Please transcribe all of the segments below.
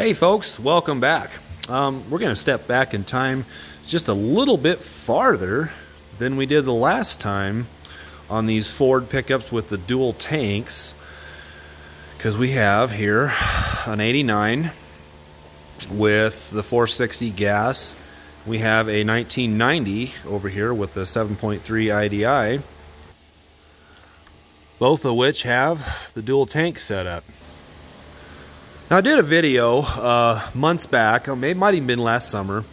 Hey folks, welcome back. We're going to step back in time just a little bit farther than we did the last time on these Ford pickups with the dual tanks, because we have here an 89 with the 460 gas. We have a 1990 over here with the 7.3 IDI, both of which have the dual tank setup. Now, I did a video months back, or it might even been last summer,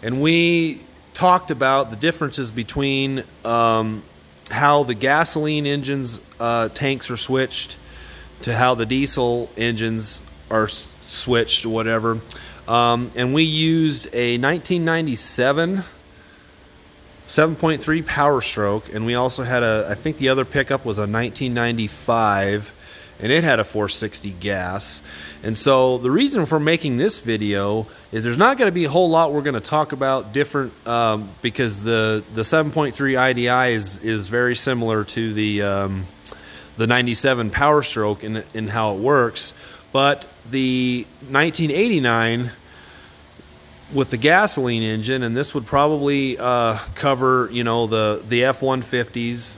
and we talked about the differences between how the gasoline engines tanks are switched to how the diesel engines are switched, whatever. And we used a 1997 7.3 Power Stroke, and we also had I think the other pickup was a 1995, and it had a 460 gas. And so the reason for making this video is there's not going to be a whole lot we're going to talk about different, because the 7.3 IDI is very similar to the 97 Power Stroke in how it works. But the 1989 with the gasoline engine, and this would probably cover, you know, the F-150s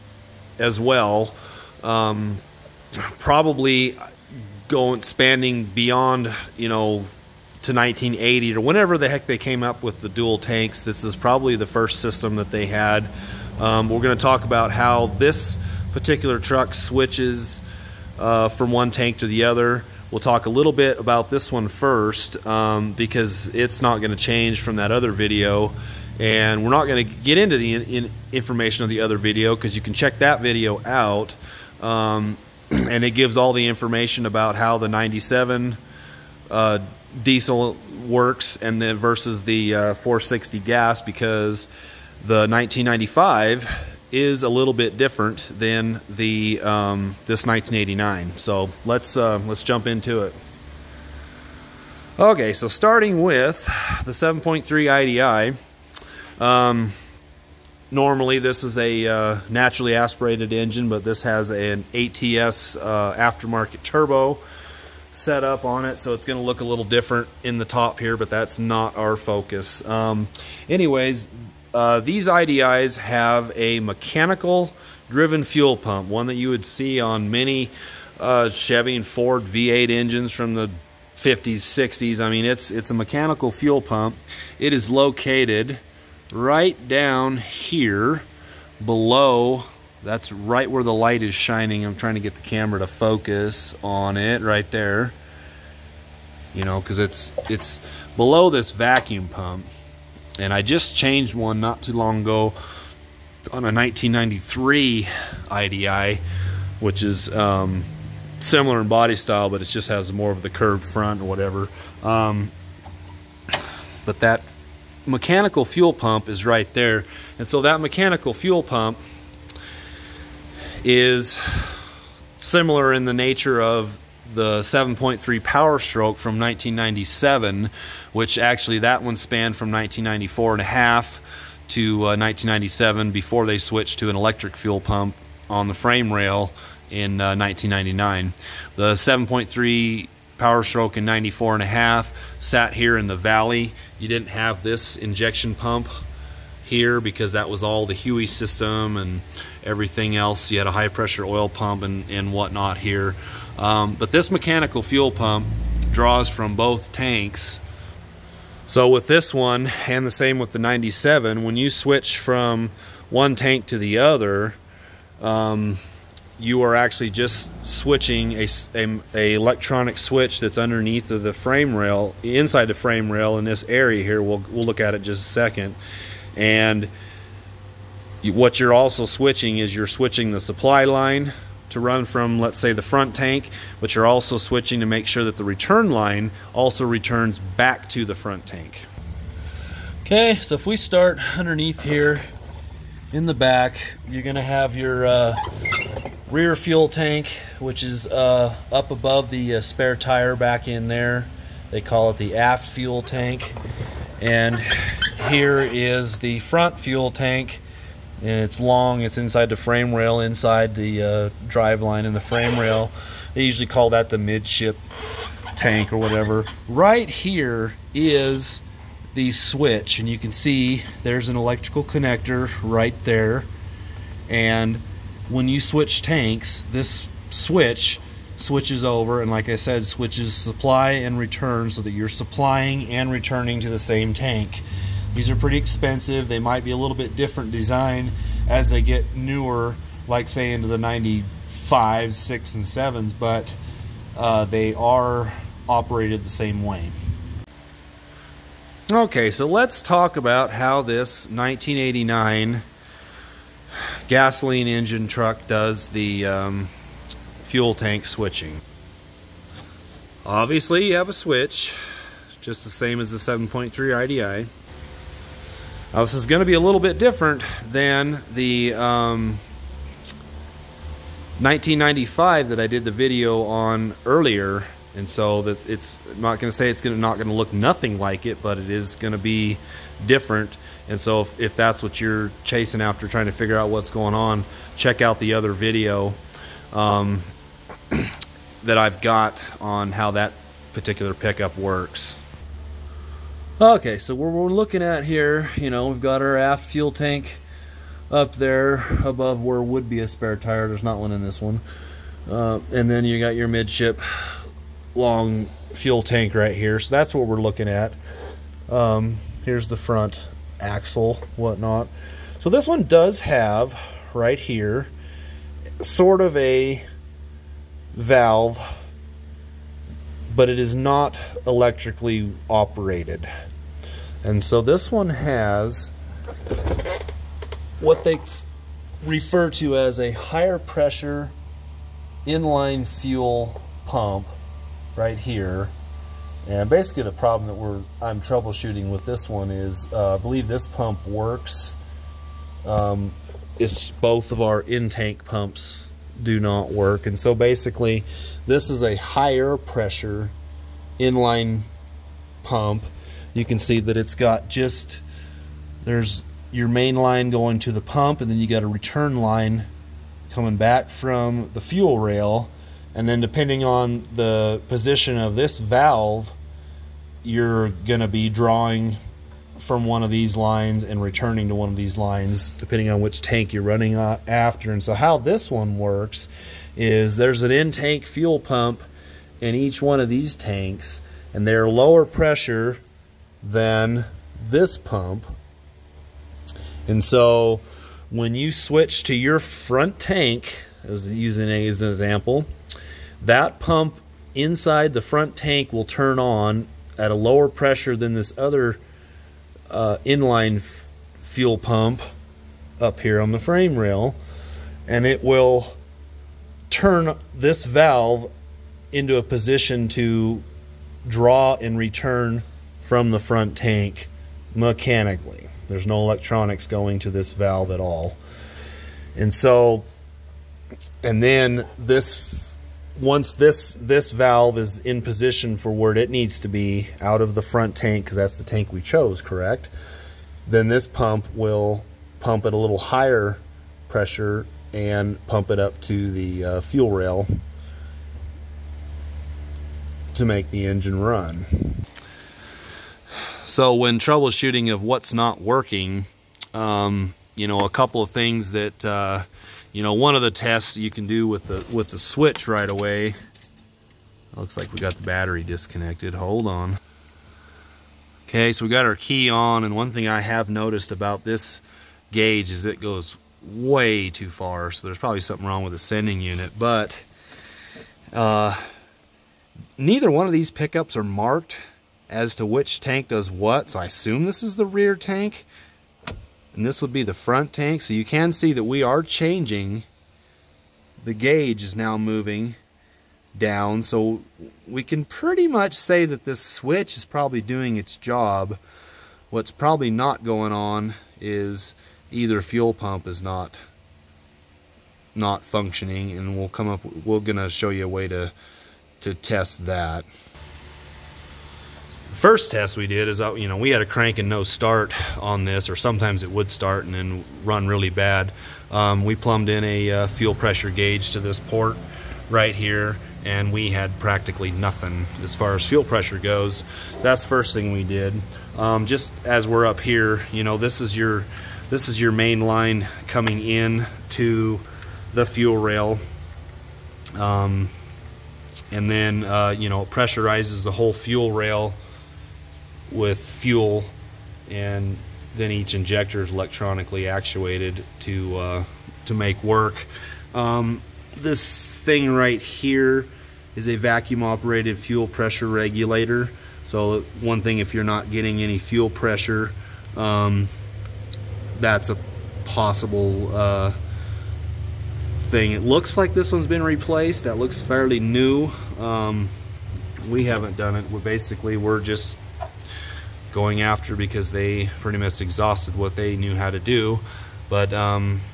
as well, probably spanning beyond, you know, to 1980 or whenever the heck they came up with the dual tanks. This is probably the first system that they had. We're going to talk about how this particular truck switches from one tank to the other. We'll talk a little bit about this one first, because it's not going to change from that other video, and we're not going to get into the information of the other video, because you can check that video out, and it gives all the information about how the 97 diesel works and then versus the 460 gas, because the 1995 is a little bit different than the this 1989. So let's jump into it. Okay, so starting with the 7.3 IDI, normally this is a naturally aspirated engine, but this has an ATS aftermarket turbo set up on it, so it's going to look a little different in the top here, but that's not our focus. Anyways, these IDIs have a mechanical driven fuel pump, one that you would see on many Chevy and Ford V8 engines from the 50s, 60s. I mean, it's a mechanical fuel pump. It is located right down here below. That's right where the light is shining. I'm trying to get the camera to focus on it right there, you know, because it's below this vacuum pump. And I just changed one not too long ago on a 1993 IDI, which is similar in body style, but it just has more of the curved front or whatever. But that mechanical fuel pump is right there. And so that mechanical fuel pump is similar in the nature of the 7.3 Power Stroke from 1997, which actually that one spanned from 1994 and a half to 1997 before they switched to an electric fuel pump on the frame rail in 1999. The 7.3 Power Stroke in 94 and a half sat here in the valley. You didn't have this injection pump here because that was all the Huey system and everything else. You had a high pressure oil pump and whatnot here. But this mechanical fuel pump draws from both tanks. So with this one, and the same with the 97, when you switch from one tank to the other, you are actually just switching a electronic switch that's underneath of the frame rail, inside the frame rail in this area here. We'll look at it just a second. And what you're also switching is you're switching the supply line to run from, let's say, the front tank, but you're also switching to make sure that the return line also returns back to the front tank. Okay, so if we start underneath here in the back, you're going to have your rear fuel tank, which is up above the spare tire back in there. They call it the Aft Fuel Tank. And here is the front fuel tank, and it's long. It's inside the frame rail, inside the drive line and the frame rail. They usually call that the midship tank or whatever. Right here is the switch, and you can see there's an electrical connector right there, and when you switch tanks, this switch switches over, and like I said, switches supply and return so that you're supplying and returning to the same tank. These are pretty expensive. They might be a little bit different design as they get newer, like say into the 95, 6, and 7s, but they are operated the same way. Okay, so let's talk about how this 1989 gasoline engine truck does the fuel tank switching. Obviously you have a switch, just the same as the 7.3 IDI. Now this is going to be a little bit different than the 1995 that I did the video on earlier, and so that it's I'm not going to say it's not going to look nothing like it, but it is going to be different. And so if that's what you're chasing after, trying to figure out what's going on, check out the other video that I've got on how that particular pickup works. Okay, so what we're looking at here, you know, we've got our aft fuel tank up there above where would be a spare tire. There's not one in this one. And then you got your midship long fuel tank right here. So that's what we're looking at. Here's the front axle, whatnot. So this one does have right here sort of a valve, but it is not electrically operated. And so this one has what they refer to as a higher pressure inline fuel pump right here. And basically the problem that I'm troubleshooting with this one is I believe this pump works. It's both of our in-tank pumps do not work, and so basically this is a higher pressure inline pump. You can see that it's got there's your main line going to the pump, and then you got a return line coming back from the fuel rail, and then depending on the position of this valve, you're gonna be drawing from one of these lines and returning to one of these lines depending on which tank you're running after. And so how this one works is there's an in-tank fuel pump in each one of these tanks, and they're lower pressure than this pump. And so when you switch to your front tank, as using it as an example, that pump inside the front tank will turn on at a lower pressure than this other inline fuel pump up here on the frame rail, and it will turn this valve into a position to draw and return from the front tank mechanically. There's no electronics going to this valve at all. And so, and then once this valve is in position for where it needs to be out of the front tank, because that's the tank we chose, correct? Then this pump will pump at a little higher pressure and pump it up to the fuel rail to make the engine run. So when troubleshooting of what's not working, you know, a couple of things that you know, one of the tests you can do with the switch right away. Looks like we got the battery disconnected. Hold on. Okay, so we got our key on, and one thing I have noticed about this gauge is it goes way too far, so there's probably something wrong with the sending unit. But neither one of these pickups are marked as to which tank does what, so I assume this is the rear tank and this would be the front tank. So you can see that we are changing. The gauge is now moving down, so we can pretty much say that this switch is probably doing its job. What's probably not going on is either fuel pump is not functioning, and we're gonna show you a way to test that. The first test we did is, you know, we had a crank and no start on this, or sometimes it would start and then run really bad. We plumbed in a fuel pressure gauge to this port right here, and we had practically nothing as far as fuel pressure goes. So that's the first thing we did. Just as we're up here, you know, this is your main line coming in to the fuel rail, and then you know, it pressurizes the whole fuel rail with fuel, and then each injector is electronically actuated to make work. This thing right here is a vacuum operated fuel pressure regulator. So one thing, if you're not getting any fuel pressure, that's a possible thing. It looks like this one's been replaced. That looks fairly new. We haven't done it. We're just going after, because they pretty much exhausted what they knew how to do. But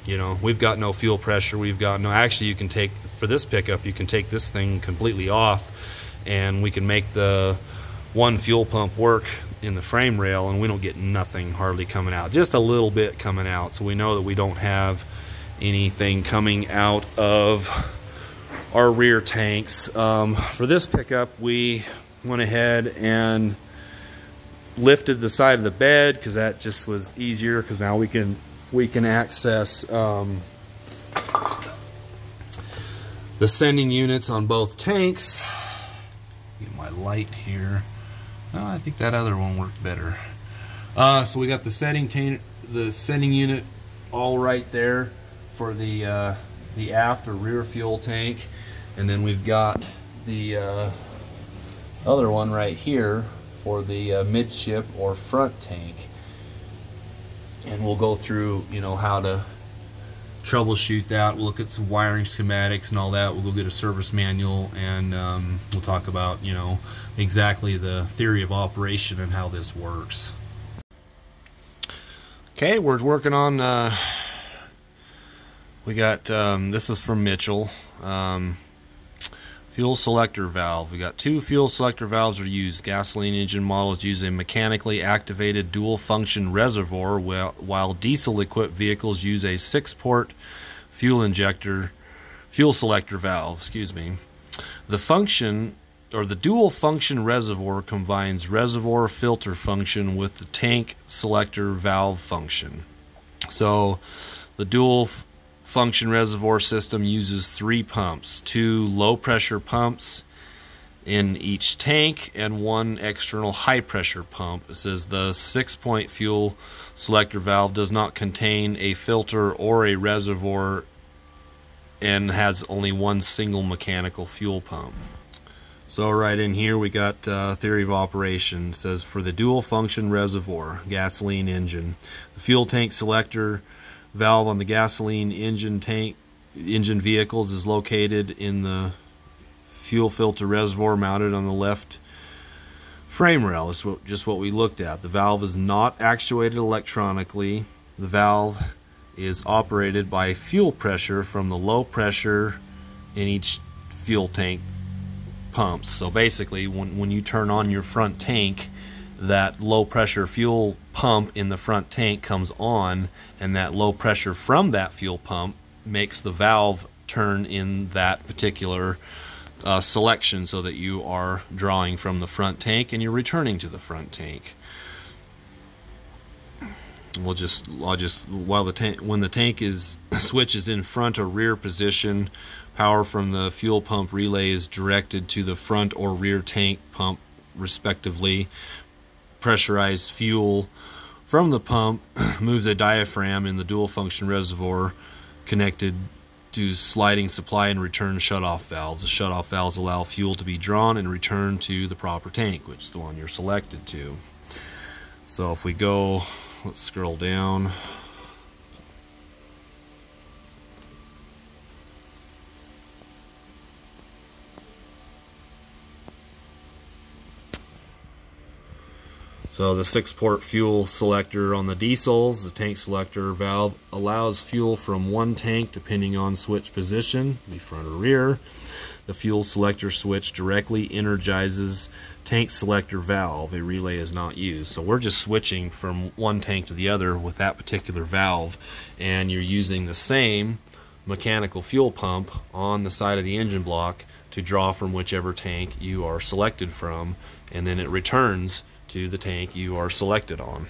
you know, we've got no fuel pressure. We've got no, actually, you can take, for this pickup, you can take this thing completely off, and we can make the one fuel pump work in the frame rail, and we don't get nothing hardly coming out, just a little bit coming out. So we know that we don't have anything coming out of our rear tanks. For this pickup, we went ahead and lifted the side of the bed, because that just was easier, because now we can access the sending units on both tanks. Get my light here. Oh, I think that other one worked better. So we got the sending unit all right there for the aft or rear fuel tank, and then we've got the other one right here for the midship or front tank. And we'll go through, you know, how to troubleshoot that. We'll look at some wiring schematics and all that. We'll go get a service manual, and we'll talk about, you know, exactly the theory of operation and how this works. Okay, we're working on, we got, this is from Mitchell, fuel selector valve. We got 2 fuel selector valves are used. Gasoline engine models use a mechanically activated dual function reservoir, while diesel equipped vehicles use a 6-port fuel selector valve. Excuse me. The function, or the dual function reservoir, combines reservoir filter function with the tank selector valve function. So the dual function reservoir system uses 3 pumps, 2 low pressure pumps in each tank and 1 external high pressure pump. It says the 6-point fuel selector valve does not contain a filter or a reservoir and has only 1 single mechanical fuel pump. So right in here we got theory of operation. It says for the dual function reservoir gasoline engine, the fuel tank selector valve on the gasoline engine vehicles is located in the fuel filter reservoir mounted on the left frame rail. Is just what we looked at. The valve is not actuated electronically. The valve is operated by fuel pressure from the low pressure in each fuel tank pumps. So basically, when you turn on your front tank, that low pressure fuel pump in the front tank comes on, and that low pressure from that fuel pump makes the valve turn in that particular selection, so that you are drawing from the front tank and you're returning to the front tank. I'll just while when the tank is switches in front or rear position, power from the fuel pump relay is directed to the front or rear tank pump respectively. Pressurized fuel from the pump moves a diaphragm in the dual function reservoir connected to sliding supply and return shutoff valves. The shutoff valves allow fuel to be drawn and returned to the proper tank, which is the one you're selected to. So if we go, let's scroll down. So the 6-port fuel selector on the diesels, the tank selector valve allows fuel from one tank depending on switch position, the front or rear. The fuel selector switch directly energizes tank selector valve. A relay is not used. So we're just switching from one tank to the other with that particular valve, and you're using the same mechanical fuel pump on the side of the engine block to draw from whichever tank you are selected from, and then it returns to the tank you are selected on.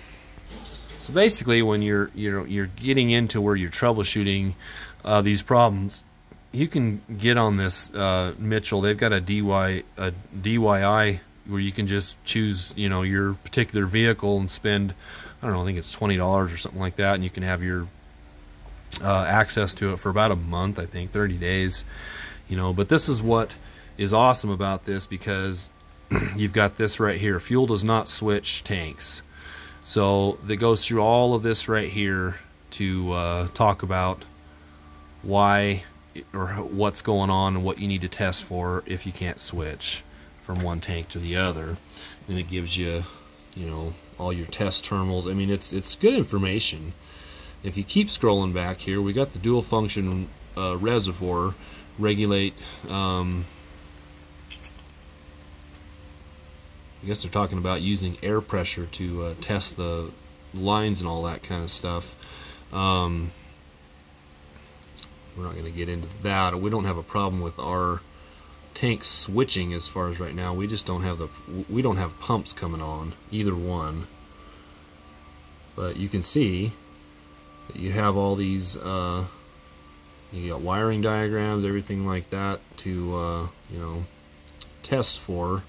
So basically, when you're getting into where you're troubleshooting these problems, you can get on this Mitchell. They've got a DIY where you can just choose, you know, your particular vehicle and spend, I don't know, I think it's $20 or something like that, and you can have your access to it for about a month, I think, 30 days, you know. But this is what is awesome about this, because you've got this right here. Fuel does not switch tanks. So that goes through all of this right here to talk about why or what's going on and what you need to test for if you can't switch from one tank to the other. And it gives you, you know, all your test terminals. I mean, it's good information. If you keep scrolling back here, we got the dual function reservoir regulate. I guess they're talking about using air pressure to test the lines and all that kind of stuff. We're not going to get into that. We don't have a problem with our tank switching as far as right now. We just don't have we don't have pumps coming on, either one. But you can see that you have all these, you got wiring diagrams, everything like that to, you know, test for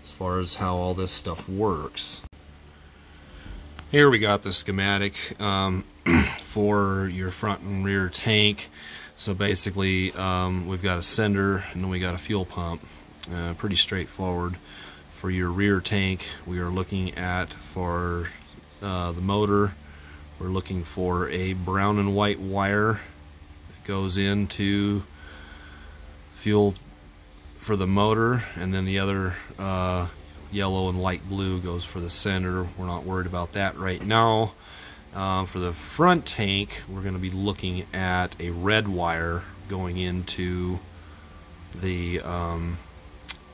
as far as how all this stuff works. Here we got the schematic for your front and rear tank. So basically, we've got a sender and then we got a fuel pump. Pretty straightforward. For your rear tank, we are looking at, for the motor, we're looking for a brown and white wire that goes into fuel for the motor, and then the other yellow and light blue goes for the sender. We're not worried about that right now. For the front tank, we're going to be looking at a red wire going into the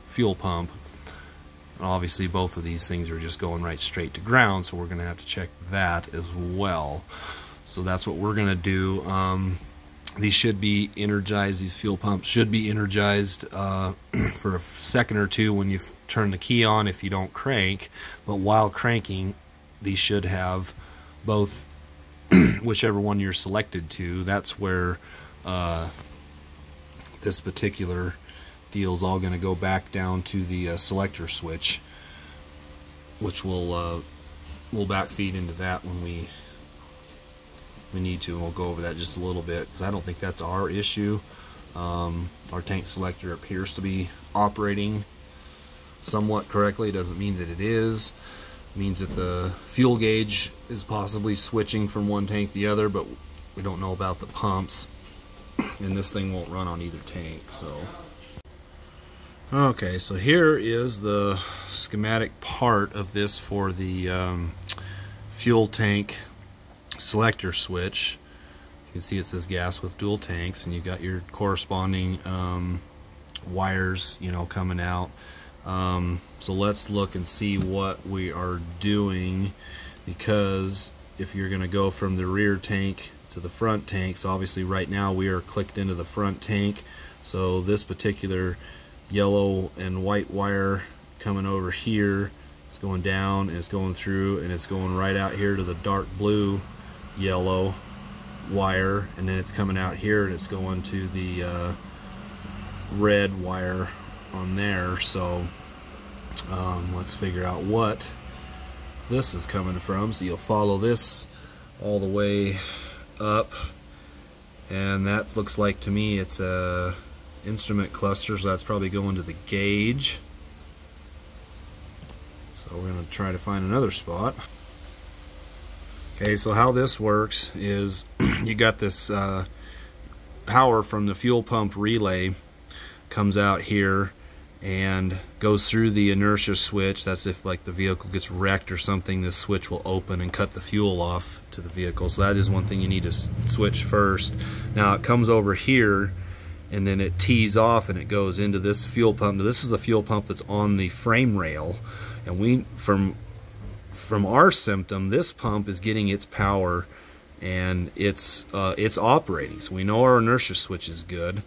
fuel pump. And obviously both of these things are just going right straight to ground, so we're going to have to check that as well. So that's what we're going to do. These should be energized, these fuel pumps should be energized for a second or two when you turn the key on if you don't crank. But while cranking, these should have both, whichever one you're selected to. That's where this particular deal is all going to go back down to the selector switch, which we'll backfeed into that when we need to, and we'll go over that just a little bit, because I don't think that's our issue. Our tank selector appears to be operating somewhat correctly. It doesn't mean that it is. It means that the fuel gauge is possibly switching from one tank to the other, but we don't know about the pumps, and this thing won't run on either tank. So okay, so here is the schematic part of this for the fuel tank selector switch. You can see it says gas with dual tanks, and you got your corresponding wires, you know, coming out. So let's look and see what we are doing, because if you're going to go from the rear tank to the front tank, so obviously right now we are clicked into the front tank, so this particular yellow and white wire coming over here is going down, and it's going through, and it's going right out here to the dark blue yellow wire, and then it's coming out here and it's going to the red wire on there. So let's figure out what this is coming from. So you'll follow this all the way up, and that looks like to me it's a instrument cluster, so that's probably going to the gauge. So we're going to try to find another spot. Okay, so how this works is you got this power from the fuel pump relay comes out here and goes through the inertia switch. That's if like the vehicle gets wrecked or something, this switch will open and cut the fuel off to the vehicle. So that is one thing you need to switch first. Now it comes over here and then it tees off and it goes into this fuel pump. Now this is the fuel pump that's on the frame rail, and we from our symptom, this pump is getting its power and it's operating. So we know our inertia switch is good,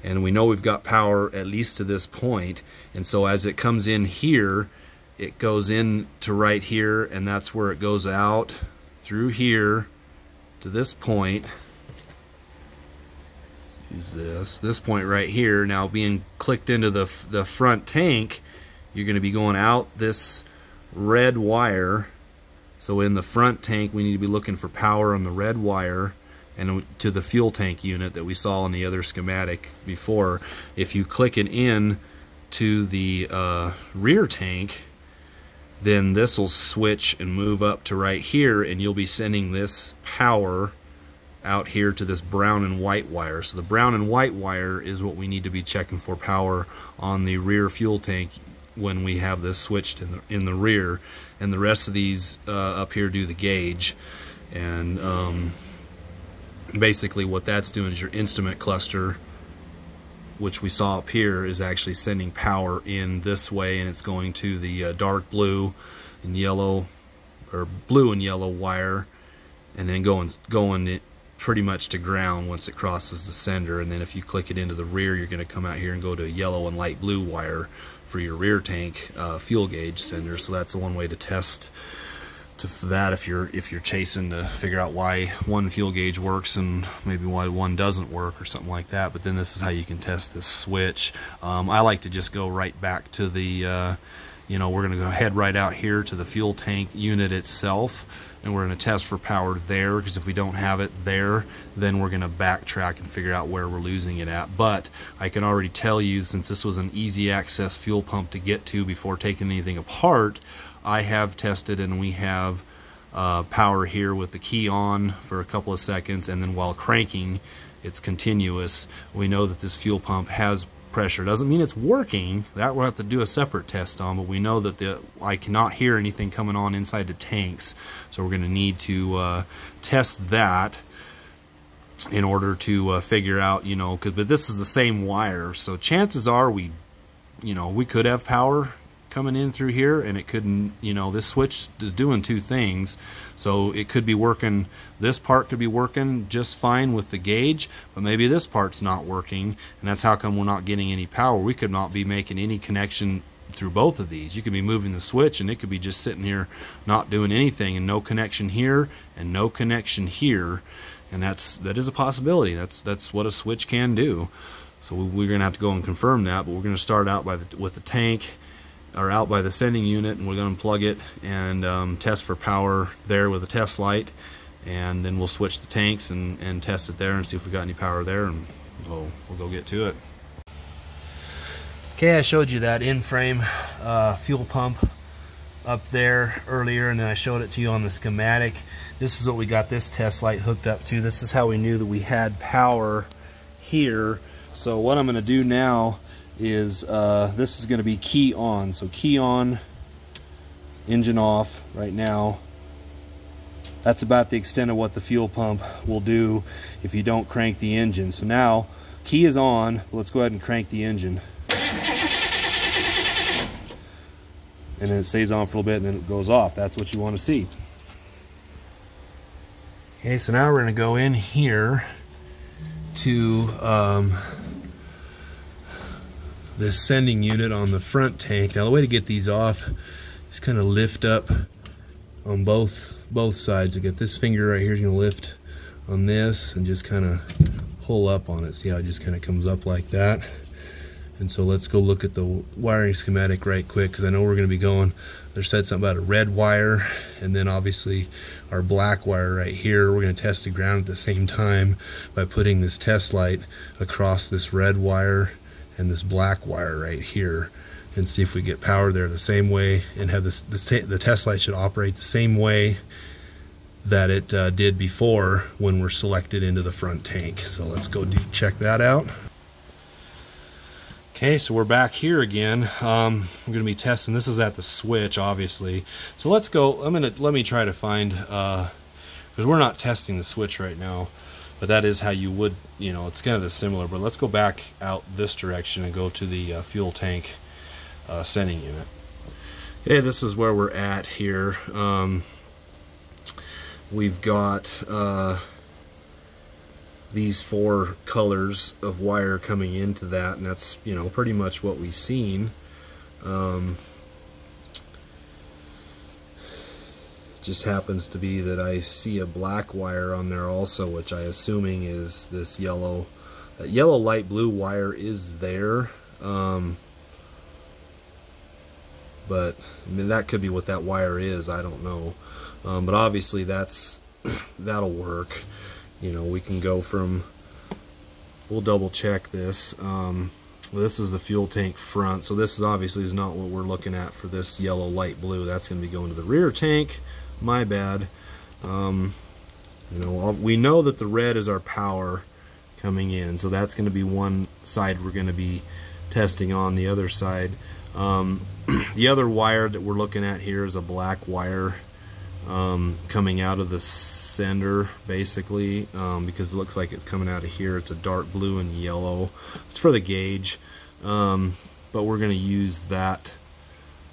and we know we've got power at least to this point. And so as it comes in here, it goes in to right here, and that's where it goes out through here to this point. Use this point right here. Now being clicked into the front tank, you're going to be going out this red wire. So in the front tank, we need to be looking for power on the red wire and to the fuel tank unit that we saw in the other schematic before. If you click it in to the rear tank, then this will switch and move up to right here, and you'll be sending this power out here to this brown and white wire. So the brown and white wire is what we need to be checking for power on the rear fuel tank when we have this switched in the rear. And the rest of these up here do the gauge. And basically what that's doing is your instrument cluster, which we saw up here, is actually sending power in this way, and it's going to the dark blue and yellow, or blue and yellow wire, and then going pretty much to ground once it crosses the sender. And then if you click it into the rear, you're going to come out here and go to yellow and light blue wire for your rear tank fuel gauge sender. So that's the one way to test for that if you're chasing to figure out why one fuel gauge works and maybe why one doesn't work or something like that. But then this is how you can test this switch. I like to just go right back to the you know, we're going to go head right out here to the fuel tank unit itself, and we're going to test for power there, because if we don't have it there, then we're going to backtrack and figure out where we're losing it at. But I can already tell you, since this was an easy access fuel pump to get to before taking anything apart, I have tested, and we have power here with the key on for a couple of seconds, and then while cranking, it's continuous. We know that this fuel pump has pressure. Doesn't mean it's working. That we'll have to do a separate test on, but we know that I cannot hear anything coming on inside the tanks, so we're going to need to test that in order to figure out, you know, but this is the same wire, so chances are we could have power coming in through here, and it couldn't, you know, this switch is doing two things, so it could be working, this part could be working just fine with the gauge, but maybe this part's not working, and that's how come we're not getting any power. We could not be making any connection through both of these. You could be moving the switch and it could be just sitting here not doing anything, and no connection here and no connection here, and that is a possibility. That's what a switch can do. So we're gonna have to go and confirm that, but we're gonna start out with the tank, or out by the sending unit, and we're going to plug it and test for power there with a test light, and then we'll switch the tanks and test it there and see if we got any power there, and we'll go get to it. Okay, I showed you that in-frame fuel pump up there earlier, and then I showed it to you on the schematic. This is what we got this test light hooked up to. This is how we knew that we had power here. So what I'm going to do now is this is going to be key on. So key on, engine off right now. That's about the extent of what the fuel pump will do if you don't crank the engine. So now key is on. Let's go ahead and crank the engine. And then it stays on for a little bit and then it goes off. That's what you want to see. Okay, so now we're going to go in here to this sending unit on the front tank. Now the way to get these off is kind of lift up on both sides. You get this finger right here is going to lift on this and just kind of pull up on it. See how it just kind of comes up like that? And so let's go look at the wiring schematic right quick, because I know we're going to be going, they said something about a red wire and then obviously our black wire right here. We're going to test the ground at the same time by putting this test light across this red wire and this black wire right here, and see if we get power there the same way, and have the test light should operate the same way that it did before when we're selected into the front tank. So let's go check that out. Okay, so we're back here again. We're going to be testing. This is at the switch, obviously. So let's go. Let me try to find, because we're not testing the switch right now. But that is how you would, you know, it's kind of similar. But let's go back out this direction and go to the fuel tank sending unit. Okay, this is where we're at here. We've got these 4 colors of wire coming into that, and that's, you know, pretty much what we've seen. Just happens to be that I see a black wire on there also, which I assuming is this yellow. That yellow light blue wire is there, but I mean, that could be what that wire is, I don't know. But obviously that'll work. You know, we can go from, we'll double check this. This is the fuel tank front, so this is obviously not what we're looking at for this yellow light blue. That's going to be going to the rear tank. My bad. You know, we know that the red is our power coming in, so that's going to be one side we're going to be testing on. The other side, the other wire that we're looking at here is a black wire coming out of the sender, basically, because it looks like it's coming out of here. It's a dark blue and yellow. It's for the gauge, but we're going to use that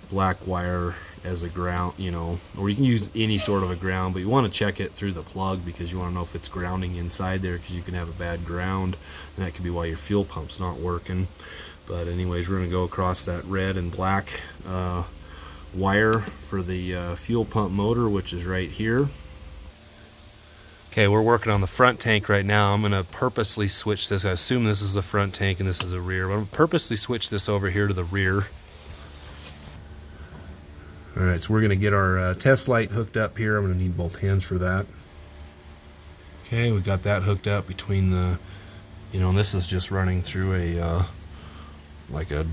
black wire as a ground, you know, or you can use any sort of a ground, but you want to check it through the plug because you want to know if it's grounding inside there, because you can have a bad ground, and that could be why your fuel pump's not working. But anyways, we're going to go across that red and black wire for the fuel pump motor, which is right here. Okay, we're working on the front tank right now. I'm going to purposely switch this. I assume this is the front tank and this is the rear, but I'm going to purposely switch this over here to the rear. Alright, so we're going to get our test light hooked up here. I'm going to need both hands for that. Okay, we got that hooked up between the, you know, this is just running through a, like a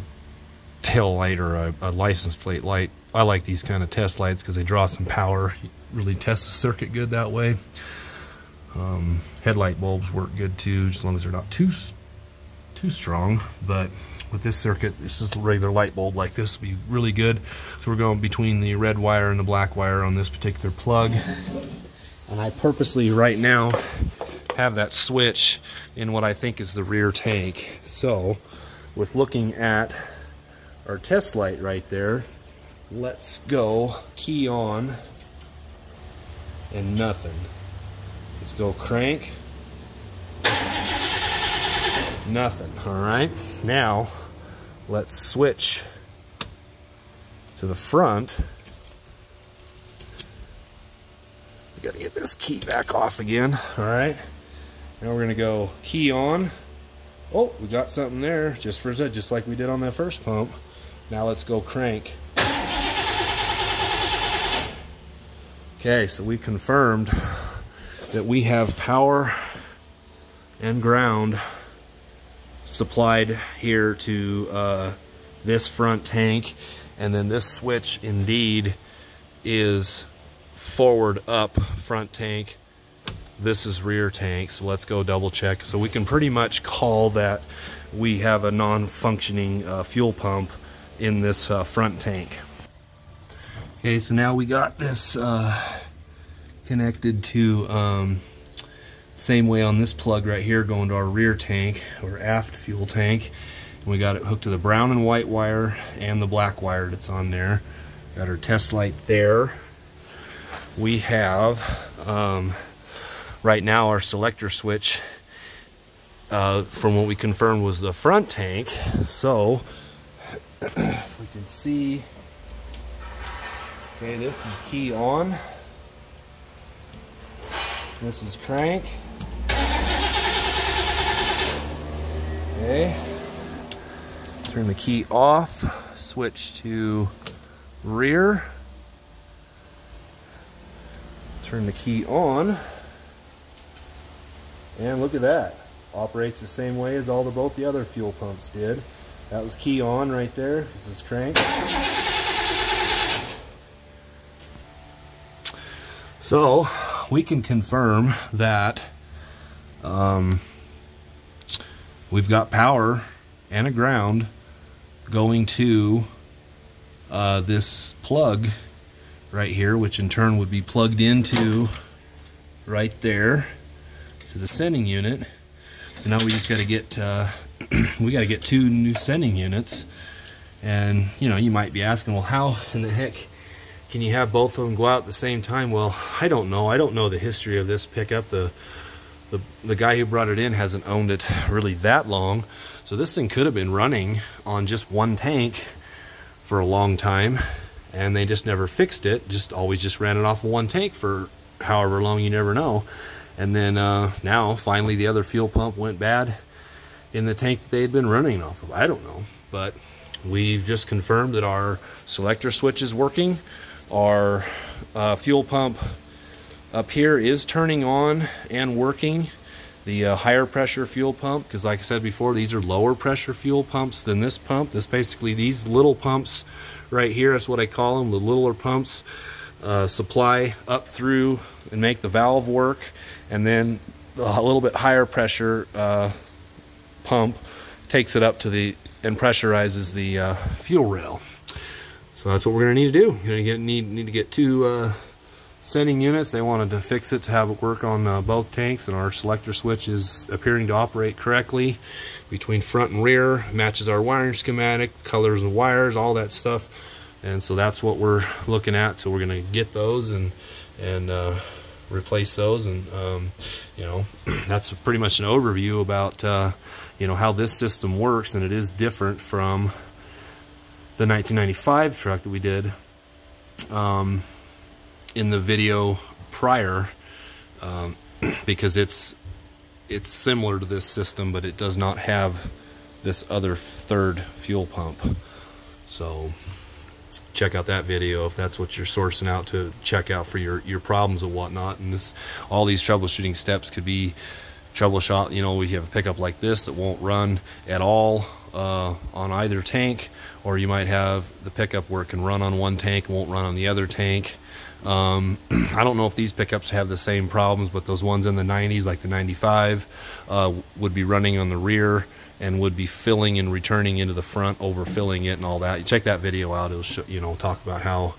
tail light or a license plate light. I like these kind of test lights because they draw some power. You really test the circuit good that way. Headlight bulbs work good too, as long as they're not too strong. But with this circuit, this is a regular light bulb like this will be really good. So we're going between the red wire and the black wire on this particular plug. And I purposely right now have that switch in what I think is the rear tank. So with looking at our test light right there, let's go key on and nothing. Let's go crank. Nothing. All right, now let's switch to the front. We gotta get this key back off again. All right, now we're gonna go key on. Oh, we got something there just for that, just like we did on that first pump. Now let's go crank. Okay, so we confirmed that we have power and ground supplied here to this front tank, and then this switch indeed is forward up front tank. This is rear tank, so let's go double check. So we can pretty much call that we have a non-functioning fuel pump in this front tank. Okay, so now we got this connected to same way on this plug right here going to our rear tank or aft fuel tank. And we got it hooked to the brown and white wire and the black wire that's on there. Got our test light there. We have right now our selector switch from what we confirmed was the front tank. So we can see, okay, this is key on, this is crank. Okay, turn the key off, switch to rear, turn the key on, and look at that. Operates the same way as both the other fuel pumps did. That was key on right there. This is crank. So we can confirm that we've got power and a ground going to this plug right here, which in turn would be plugged into right there to the sending unit. So now we just got to get we got to get 2 new sending units. And you know, you might be asking, well, how in the heck can you have both of them go out at the same time? Well, I don't know. I don't know the history of this pickup. The the guy who brought it in hasn't owned it really that long, so this thing could have been running on just one tank for a long time, and they just never fixed it. Always just ran it off of one tank for however long, you never know. And then now finally the other fuel pump went bad in the tank that they had been running off of. I don't know, but we've just confirmed that our selector switch is working. Our fuel pump up here is turning on and working, the higher pressure fuel pump, because like I said before, these are lower pressure fuel pumps than this pump. Basically these little pumps right here, that's what I call them, the littler pumps, supply up through and make the valve work, and then a little bit higher pressure pump takes it up to the and pressurizes the fuel rail. So that's what we're going to need to do. We're going to need to get two sending units. They wanted to fix it to have it work on both tanks, and our selector switch is appearing to operate correctly between front and rear. Matches our wiring schematic, colors of wires, all that stuff. And so that's what we're looking at. So we're going to get those and replace those, and you know, that's pretty much an overview about you know, how this system works. And it is different from the 1995 truck that we did in the video prior, because it's similar to this system, but it does not have this other third fuel pump. So check out that video if that's what you're sourcing out to check out for your problems and whatnot. And all these troubleshooting steps could be troubleshot. You know, we have a pickup like this that won't run at all on either tank, or you might have the pickup where it can run on one tank and won't run on the other tank. I don't know if these pickups have the same problems, but those ones in the 90s, like the 95, would be running on the rear and would be filling and returning into the front, overfilling it and all that. You check that video out. It'll show, you know, talk about how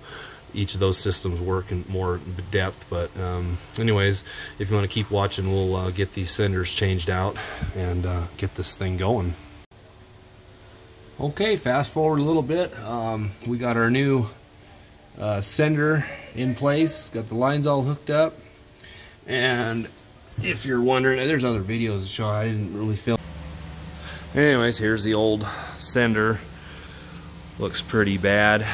each of those systems work in more depth. But anyways, if you want to keep watching, we'll get these senders changed out and get this thing going. Okay, fast forward a little bit. We got our new sender in place, got the lines all hooked up, and if you're wondering, there's other videos to show. I didn't really film. Anyways, here's the old sender. Looks pretty bad.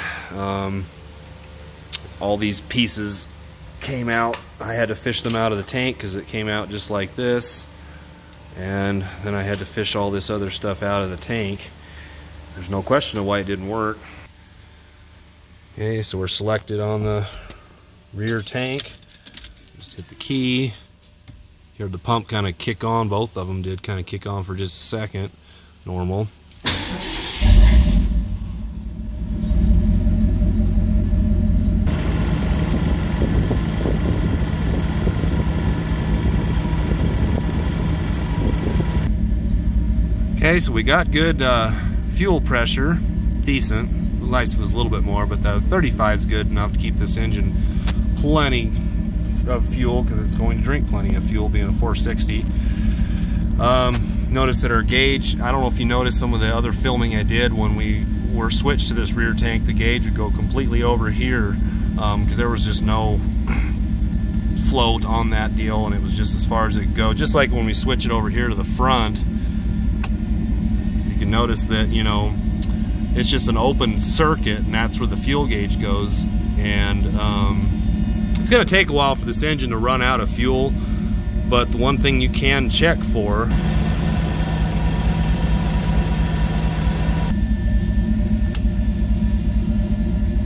All these pieces came out. I had to fish them out of the tank because it came out just like this, and then I had to fish all this other stuff out of the tank. There's no question of why it didn't work. Okay, so we're selected on the rear tank. Just hit the key. You heard the pump kind of kick on. Both of them did kind of kick on for just a second. Normal. Okay, so we got good fuel pressure, decent. The lights was a little bit more, but the 35 is good enough to keep this engine plenty of fuel, because it's going to drink plenty of fuel, being a 460. Notice that our gauge, I don't know if you noticed some of the other filming I did when we were switched to this rear tank, the gauge would go completely over here, because there was just no float on that deal, and it was just as far as it could go. Just like when we switch it over here to the front, you can notice that, you know, it's just an open circuit, and that's where the fuel gauge goes. And it's going to take a while for this engine to run out of fuel, but the one thing you can check for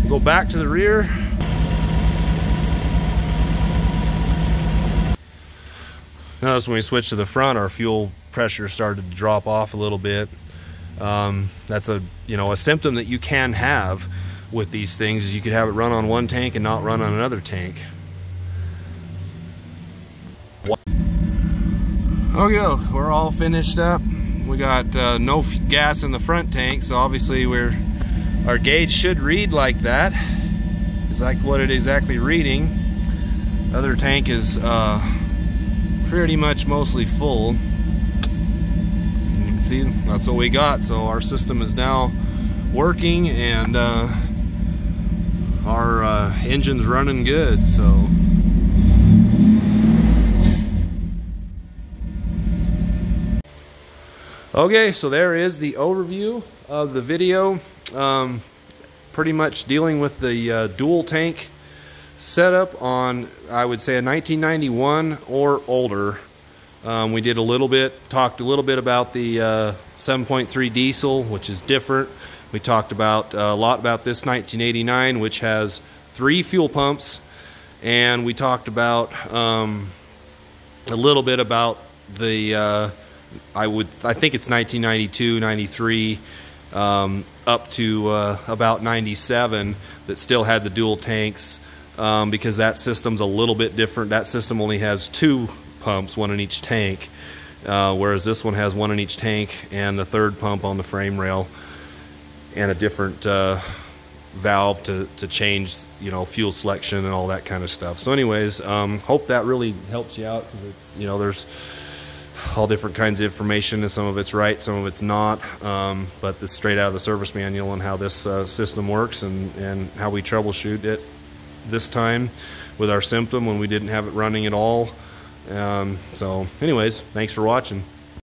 go back to the rear. Notice when we switch to the front, our fuel pressure started to drop off a little bit. That's a symptom that you can have with these things, is you could have it run on one tank and not run on another tank. Okay, we're all finished up. We got no gas in the front tank, so obviously our gauge should read like that. It's like what it is exactly reading. Other tank is pretty much mostly full. And you can see that's what we got. So our system is now working, and our engine's running good. So Okay, so there is the overview of the video. Pretty much dealing with the dual tank setup on, I would say, a 1991 or older. We did a little bit, talked a little bit about the 7.3 diesel, which is different. We talked about a lot about this 1989, which has 3 fuel pumps, and we talked about a little bit about the I think it's 1992, 93, up to about 97 that still had the dual tanks, because that system's a little bit different. That system only has 2 pumps, 1 in each tank, whereas this one has 1 in each tank and the 3rd pump on the frame rail, and a different valve to change, you know, fuel selection and all that kind of stuff. So anyways, hope that really helps you out, because it's, you know, there's all different kinds of information, and some of it's right, some of it's not, but it's straight out of the service manual on how this system works, and how we troubleshoot it this time with our symptom when we didn't have it running at all. So anyways, thanks for watching.